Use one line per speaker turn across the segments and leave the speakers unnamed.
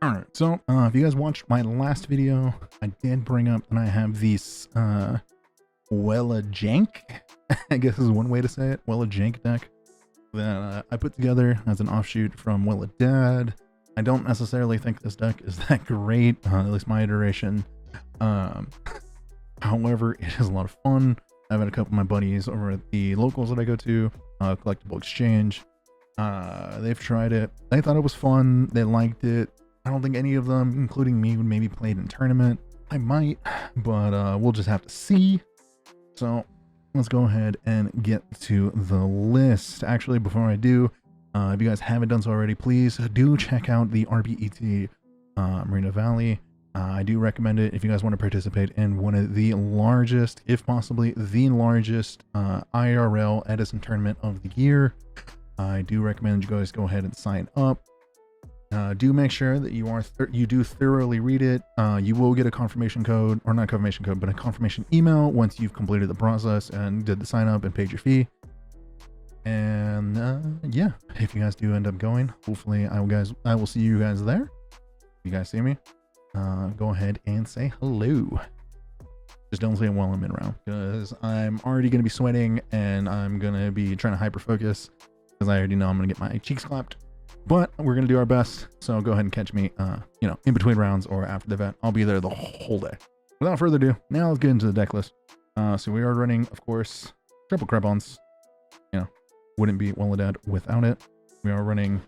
Alright, so if you guys watched my last video, I did bring up and I have these JANK, I guess is one way to say it, JANK deck that I put together as an offshoot from Dad. I don't necessarily think this deck is that great, at least my iteration. However, it is a lot of fun. I've had a couple of my buddies over at the locals that I go to, Collectible Exchange. They've tried it. They thought it was fun. They liked it. I don't think any of them, including me, would maybe play it in tournament. I might, but we'll just have to see. So let's go ahead and get to the list. Actually, before I do, if you guys haven't done so already, please do check out the RBET Marina Valley. I do recommend it if you guys want to participate in one of the largest, if possibly the largest, IRL Edison tournament of the year. I do recommend you guys go ahead and sign up. Do make sure that you do thoroughly read it. You will get a confirmation code, or not confirmation code, but a confirmation email once you've completed the process and did the sign up and paid your fee. And yeah, if you guys do end up going, hopefully I will see you guys there. If you guys see me, go ahead and say hello. Just don't say it while I'm in round, because I'm already going to be sweating and I'm going to be trying to hyper focus because I already know I'm going to get my cheeks clapped. But we're going to do our best, so go ahead and catch me, in between rounds or after the event. I'll be there the whole day. Without further ado, now let's get into the deck list. So we are running, of course, triple Krebons. Wouldn't be Dad without it. We are running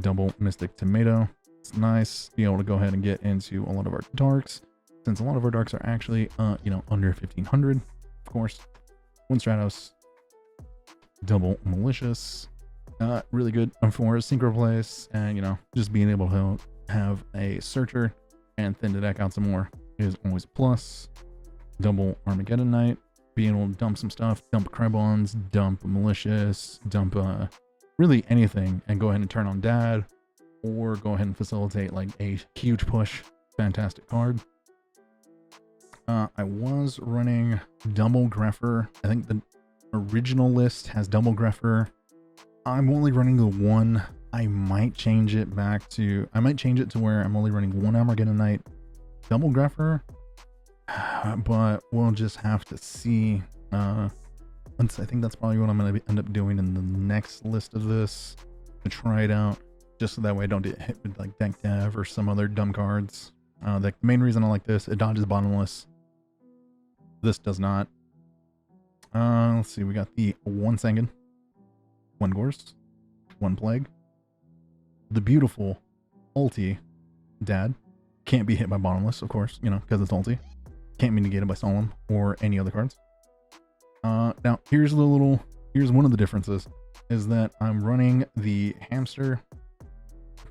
double Mystic Tomato. It's nice to be able to go ahead and get into a lot of our darks, since a lot of our darks are actually, under 1500, of course. One Stratos, double Malicious. Really good for synchro plays, and just being able to have a searcher and thin the deck out some more is always a plus. Double Armageddon Knight, being able to dump some stuff, dump Krebons, dump Malicious, dump really anything, and go ahead and turn on Dad, or go ahead and facilitate like a huge push. Fantastic card. I was running double Greffer. I think the original list has double Greffer. I'm only running the one. I might change it to where I'm only running one Armageddon Knight, double Greffer, but we'll just have to see. I think that's probably what I'm going to end up doing in the next list of this, to try it out, just so that way I don't get hit with like deck dev or some other dumb cards. The main reason I like this, it dodges bottomless. This does not. Let's see, we got the one Sangan, one Gorse, one Plague, the beautiful ulti Dad. Can't be hit by bottomless, of course, because it's ulti. Can't be negated by Solemn or any other cards. Now here's one of the differences, is that I'm running the hamster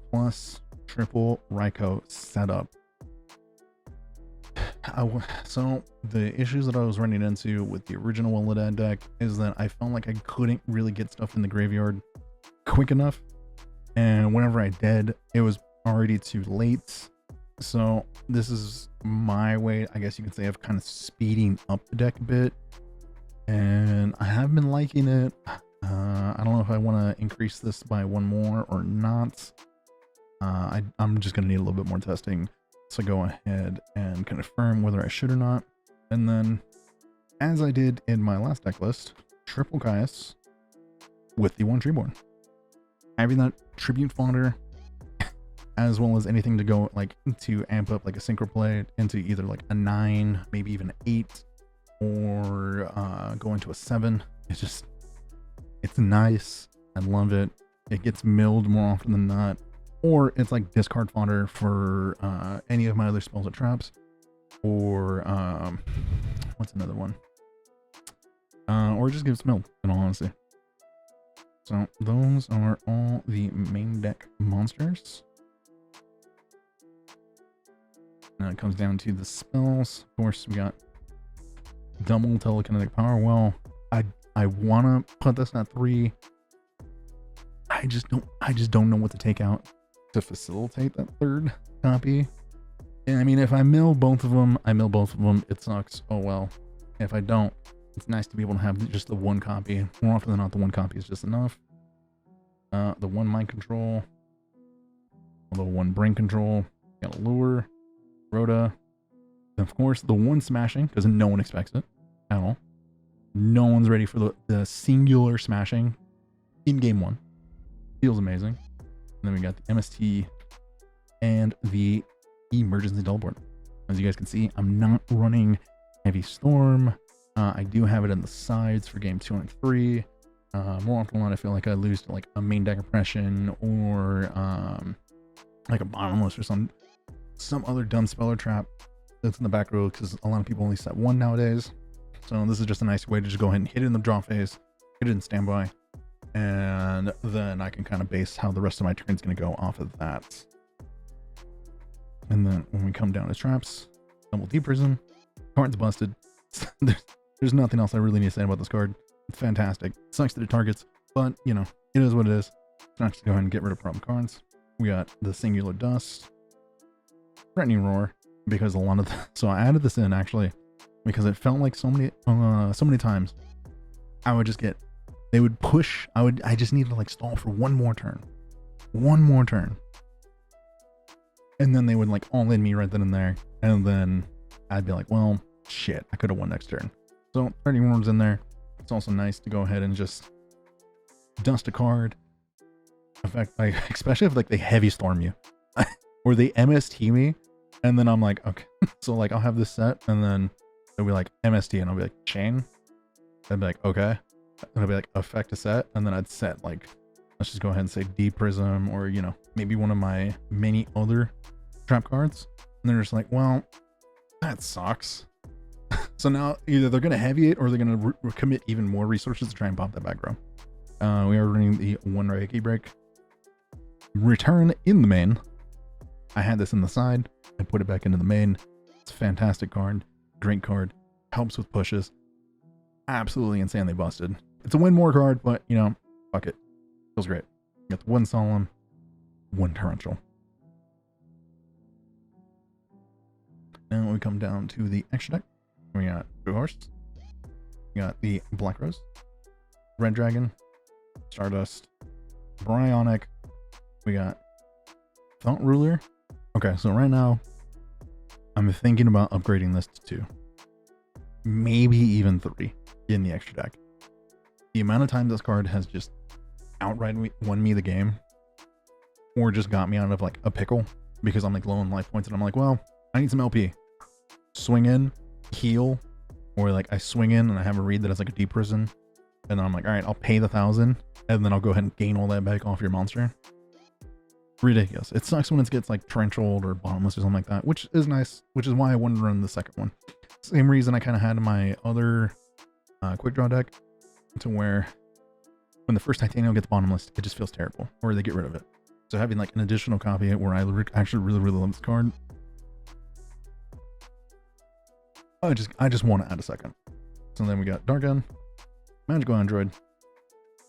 plus triple Raikou setup. So the issues that I was running into with the original Dad deck is that I felt like I couldn't really get stuff in the graveyard quick enough, and whenever I did, it was already too late. So this is my way, I guess you could say, of kind of speeding up the deck a bit, and I have been liking it. I don't know if I want to increase this by one more or not. I'm just going to need a little bit more testing to go ahead and confirm whether I should or not. And then, as I did in my last deck list, triple Caius with the one Treeborn. Having that tribute fodder, as well as anything to go like to amp up like a synchro play into either like a 9, maybe even an 8, or go into a 7. It's nice. I love it. It gets milled more often than not. Or it's like discard fodder for any of my other spells or traps. Or what's another one? Or it just gives milled, in all honesty. So those are all the main deck monsters. Now it comes down to the spells. Of course, we got double telekinetic power. Well, I wanna put this at 3. I just don't know what to take out to facilitate that third copy. And I mean, if I mill both of them, it sucks. Oh well. If I don't, it's nice to be able to have just the one copy. More often than not, the one copy is just enough. The one mind control. Level 1 brain control. Got a lure, Rhoda. And of course, the one smashing, because no one expects it at all. No one's ready for the singular smashing in game 1. Feels amazing. And then we got the MST and the emergency teleport. As you guys can see, I'm not running heavy storm. I do have it in the sides for game 2 and 3. More often than not, I feel like I lose to like a main deck oppression or like a bottomless or some other dumb speller trap that's in the back row, because a lot of people only set 1 nowadays. So this is just a nice way to just go ahead and hit it in the draw phase, hit it in standby, and then I can kind of base how the rest of my turn's going to go off of that. And then when we come down to traps, double D prism, card's busted. There's nothing else I really need to say about this card. It's fantastic. It sucks that it targets, but you know, it is what it is. Let's just go ahead and get rid of problem cards. We got the singular dust, threatening roar, because a lot of so I added this in actually because it felt like so many times I would just get, they would push, I just needed to like stall for one more turn, and then they would like all in me right then and there, and then I'd be like, well, shit, I could have won next turn. So 30 worms in there. It's also nice to go ahead and just dust a card. In fact, like, especially if like they heavy storm you or they MST me, and then I'm like, okay, so like I'll have this set, and then it'll be like MST, and I'll be like chain. I'd be like, okay, and I'll be like effect a set, and then I'd set like, let's just go ahead and say D prism, or you know, maybe one of my many other trap cards, and they're just like, well, that sucks. So now either they're going to heavy it, or they're going to commit even more resources to try and pop that back row. We are running the 1 Reiki break. Return in the main. I had this in the side. I put it back into the main. It's a fantastic card. Great card. Helps with pushes. Absolutely insanely busted. It's a win more card, but you know, fuck it. Feels great. You got the 1 Solemn, 1 Torrential. Now we come down to the extra deck. We got Blue Horse. We got the Black Rose, Red Dragon, Stardust, Bryonic. We got Thought Ruler. Okay, so right now I'm thinking about upgrading this to 2, maybe even 3 in the extra deck. The amount of time this card has just outright won me the game, or just got me out of like a pickle because I'm like low on life points, and I'm like, well, I need some LP. Swing in, heal, or like I swing in and I have a read that has like a deep prison, and then I'm like, all right, I'll pay the 1,000, and then I'll go ahead and gain all that back off your monster. Ridiculous. It sucks when it gets like torrential or bottomless or something like that, which is nice, which is why I wanted to run the second one. Same reason I kind of had my other quick draw deck, to where when the first Titanium gets bottomless, it just feels terrible, or they get rid of it. So having like an additional copy where I actually really love this card, I just want to add a second. So then we got Dargon, Magical Android,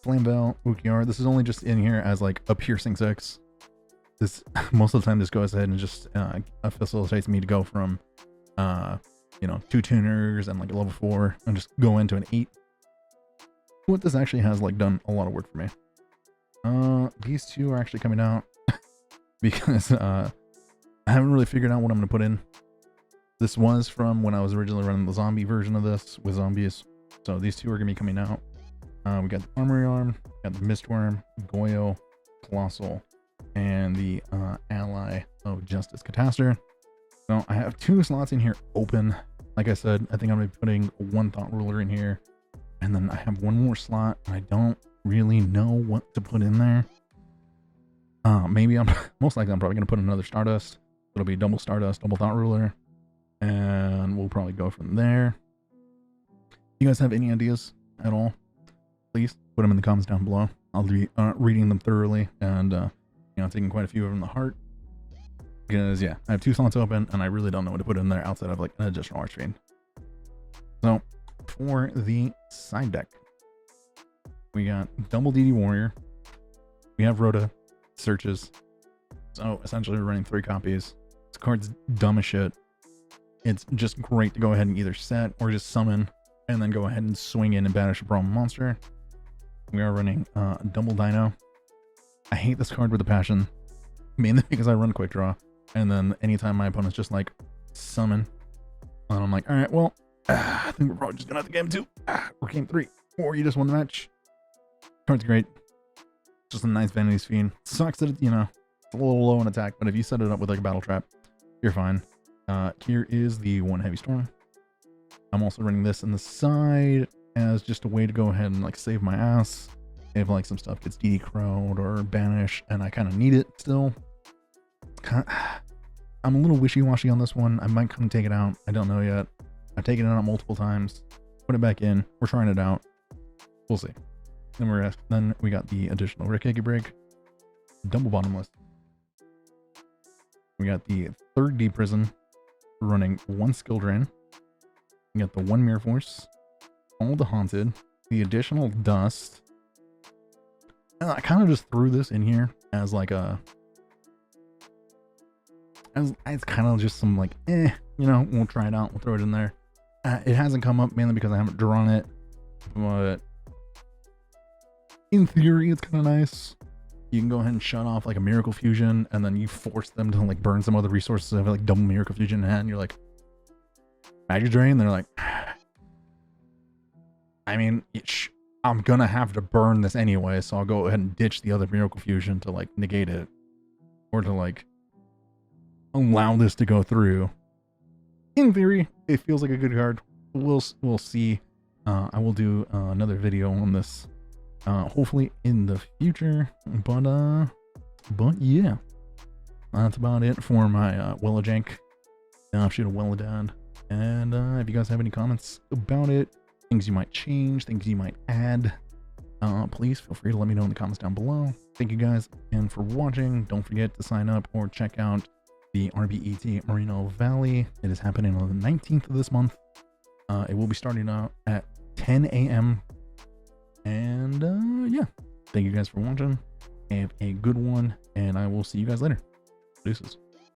Flame Veil, YGO. This is only just in here as like a piercing 6. This most of the time this goes ahead and just facilitates me to go from you know, 2 tuners and like a level 4 and just go into an 8. What this actually has like done a lot of work for me. These 2 are actually coming out because I haven't really figured out what I'm gonna put in. This was from when I was originally running the zombie version of this with zombies. So these 2 are going to be coming out. We got the Armory Arm, got the Mistworm, YGO, Colossal, and the Ally of Justice, Catastor. So I have 2 slots in here open. Like I said, I think I'm going to be putting 1 Thought Ruler in here. And then I have 1 more slot, and I don't really know what to put in there. Maybe most likely I'm probably going to put another Stardust. It'll be double Stardust, double Thought Ruler. And we'll probably go from there. If you guys have any ideas at all, please put them in the comments down below. I'll be reading them thoroughly, and you know, taking quite a few of them to heart, because yeah, I have 2 slots open and I really don't know what to put in there outside of like an additional Archfiend. So for the side deck, we got double DD Warrior, we have Rhoda, Searches. So essentially we're running 3 copies. This card's dumb as shit. It's just great to go ahead and either set or just summon, and then go ahead and swing in and banish a problem monster. We are running double Dino. I hate this card with a passion. mainly because I run quick draw, and then anytime my opponent's just like summon, and I'm like, all right, well, I think we're probably just gonna have to game 2 or game 3, or you just won the match. Card's great. Just a nice vanity fiend. Sucks that it's a little low on attack, but if you set it up with like a battle trap, you're fine. Here is the 1 heavy storm. I'm also running this in the side as just a way to go ahead and like save my ass if like some stuff gets DD-crowed or banished, and I kind of need it still. I'm a little wishy-washy on this one. I might come take it out. I don't know yet. I've taken it out multiple times. Put it back in. We're trying it out. We'll see. Then we got the additional Rikeki break. Double bottomless. We got the 3rd D prison running 1 skill drain. We got the 1 mirror force. All the haunted. The additional dust. And I kind of just threw this in here as like a... It's kind of just some like, we'll try it out. We'll throw it in there. It hasn't come up mainly because I haven't drawn it. But in theory, it's kind of nice. You can go ahead and shut off like a miracle fusion, and then you force them to like burn some other resources of like double miracle fusion in hand. You're like, magic drain. They're like, I mean, I'm gonna have to burn this anyway, so I'll go ahead and ditch the other miracle fusion to like negate it, or to like allow this to go through. In theory, it feels like a good card. We'll see. I will do another video on this, hopefully in the future. But yeah, that's about it for my YGO JANK. Shoot a dad. And if you guys have any comments about it, things you might change, things you might add, please feel free to let me know in the comments down below. Thank you guys again for watching. Don't forget to sign up or check out the RBET Moreno Valley. It is happening on the 19th of this month. It will be starting out at 10 a.m. And yeah, thank you guys for watching. Have a good one, and I will see you guys later. Deuces.